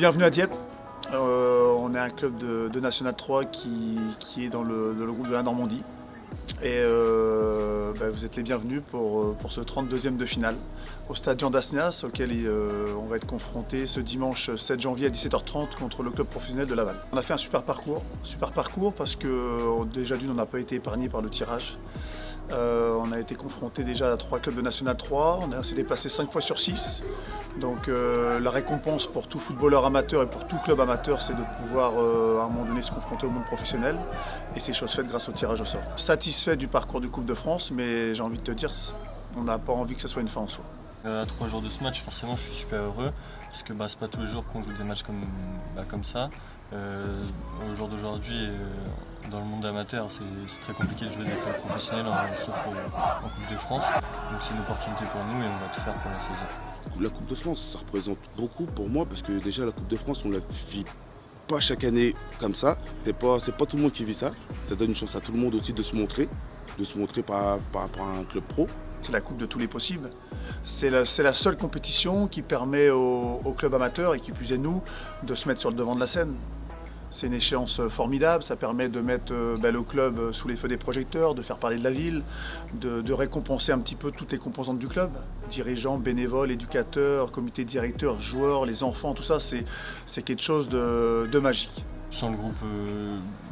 Bienvenue à Dieppe. On est un club de National 3 qui est dans le groupe de la Normandie. Et vous êtes les bienvenus pour ce 32e de finale au stade Jean Dasnias, auquel on va être confronté ce dimanche 7 janvier à 17h30 contre le club professionnel de Laval. On a fait un super parcours parce que déjà d'une on n'a pas été épargné par le tirage. On a été confronté déjà à 3 clubs de National 3, on s'est déplacé 5 fois sur 6. Donc la récompense pour tout footballeur amateur et pour tout club amateur, c'est de pouvoir à un moment donné se confronter au monde professionnel. Et c'est chose faite grâce au tirage au sort. Satisfait du parcours du Coupe de France, mais j'ai envie de te dire, on n'a pas envie que ce soit une fin en soi. À 3 jours de ce match, forcément, je suis super heureux parce que c'est pas tous les jours qu'on joue des matchs comme ça. Au jour d'aujourd'hui, dans le monde amateur, c'est très compliqué de jouer des clubs professionnels, sauf en Coupe de France. Donc c'est une opportunité pour nous et on va tout faire pour la saison. La Coupe de France, ça représente beaucoup pour moi parce que déjà la Coupe de France, on la vit pas chaque année comme ça. C'est pas tout le monde qui vit ça. Ça donne une chance à tout le monde aussi de se montrer par rapport à un club pro. C'est la coupe de tous les possibles. C'est la seule compétition qui permet aux clubs amateurs, et qui plus est nous, de se mettre sur le devant de la scène. C'est une échéance formidable, ça permet de mettre le club sous les feux des projecteurs, de faire parler de la ville, de récompenser un petit peu toutes les composantes du club. Dirigeants, bénévoles, éducateurs, comité directeur, joueurs, les enfants, tout ça, c'est quelque chose de magique. Je sens le groupe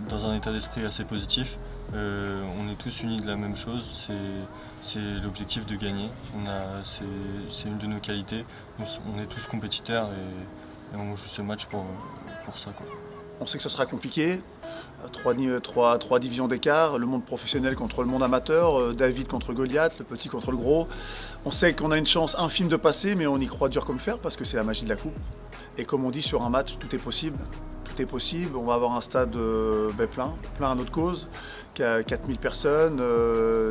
dans un état d'esprit assez positif. On est tous unis de la même chose, c'est l'objectif de gagner. C'est une de nos qualités. On est tous compétiteurs et on joue ce match pour ça, quoi. On sait que ce sera compliqué, trois divisions d'écart, le monde professionnel contre le monde amateur, David contre Goliath, le petit contre le gros. On sait qu'on a une chance infime de passer, mais on y croit dur comme fer parce que c'est la magie de la coupe. Et comme on dit sur un match, tout est possible. Tout est possible, on va avoir un stade plein à notre cause, 4000 personnes,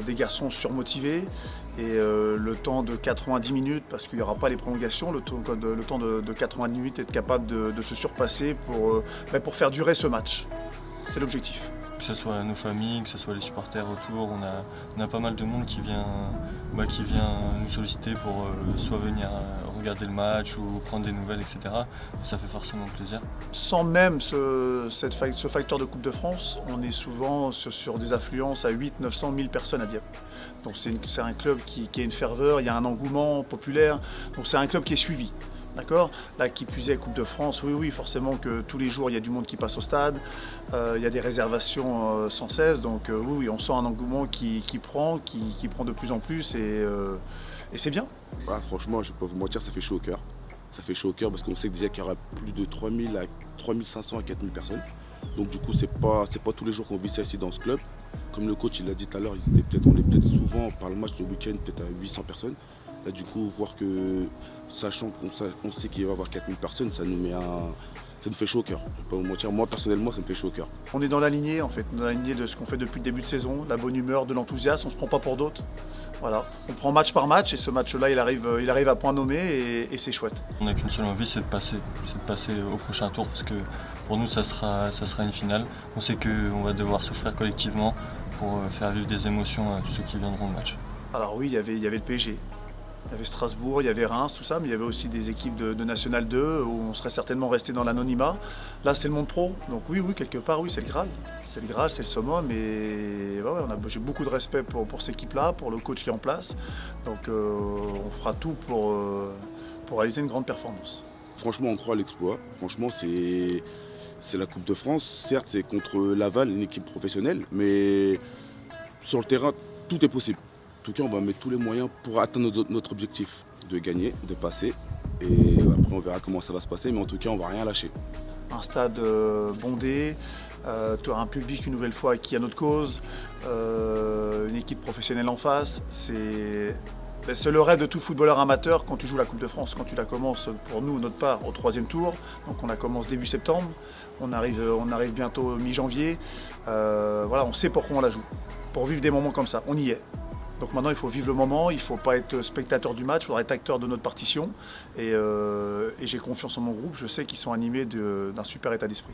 des garçons surmotivés. Et le temps de 90 minutes, parce qu'il n'y aura pas les prolongations, le temps de 90 minutes, être capable de se surpasser pour faire durer ce match. C'est l'objectif. Que ce soit nos familles, que ce soit les supporters autour, on a pas mal de monde qui vient nous solliciter pour soit venir regarder le match ou prendre des nouvelles, etc. Ça fait forcément plaisir. Sans même ce facteur de Coupe de France, on est souvent sur des affluences à 800, 900, 1000 personnes à Dieppe. Donc c'est un club qui a une ferveur, il y a un engouement populaire, donc c'est un club qui est suivi. D'accord ? Là, qui plus est, Coupe de France, oui, forcément que tous les jours, il y a du monde qui passe au stade, il y a des réservations sans cesse, donc oui, on sent un engouement qui prend de plus en plus, et c'est bien. Ah, franchement, je ne vais pas vous mentir, ça fait chaud au cœur. Ça fait chaud au cœur parce qu'on sait déjà qu'il y aura plus de 3500 à 4000 personnes. Donc du coup, c'est pas tous les jours qu'on vit ça ici dans ce club. Comme le coach il l'a dit tout à l'heure, on est peut-être souvent par le match le week-end peut-être à 800 personnes. Là du coup, voir que, sachant qu'on sait qu'il va y avoir 4000 personnes, ça nous fait chaud au cœur. Je vais pas vous mentir, moi personnellement ça me fait chaut au cœur. On est dans la lignée en fait, dans la lignée de ce qu'on fait depuis le début de saison, la bonne humeur, de l'enthousiasme, on ne se prend pas pour d'autres. Voilà, on prend match par match et ce match-là il arrive à point nommé et c'est chouette. On n'a qu'une seule envie, c'est de passer au prochain tour parce que pour nous ça sera une finale. On sait qu'on va devoir souffrir collectivement pour faire vivre des émotions à tous ceux qui viendront au match. Alors oui, il y avait le PSG. Il y avait Strasbourg, il y avait Reims, tout ça, mais il y avait aussi des équipes de National 2 où on serait certainement resté dans l'anonymat. Là, c'est le monde pro, donc oui, quelque part, oui, c'est le Graal. C'est le Graal, c'est le summum, et j'ai beaucoup de respect pour cette équipe-là, pour le coach qui est en place. Donc on fera tout pour réaliser une grande performance. Franchement, on croit à l'exploit. Franchement, c'est la Coupe de France. Certes, c'est contre Laval, une équipe professionnelle, mais sur le terrain, tout est possible. En tout cas, on va mettre tous les moyens pour atteindre notre objectif, de gagner, de passer. Et après, on verra comment ça va se passer, mais en tout cas, on ne va rien lâcher. Un stade bondé, un public une nouvelle fois qui a notre cause, une équipe professionnelle en face. C'est le rêve de tout footballeur amateur quand tu joues la Coupe de France, quand tu la commences pour nous, notre part, au 3e tour. Donc on la commence début septembre, on arrive bientôt mi-janvier. On sait pourquoi on la joue, pour vivre des moments comme ça, on y est. Donc maintenant, il faut vivre le moment, il ne faut pas être spectateur du match, il faudra être acteur de notre partition. Et j'ai confiance en mon groupe, je sais qu'ils sont animés d'un super état d'esprit.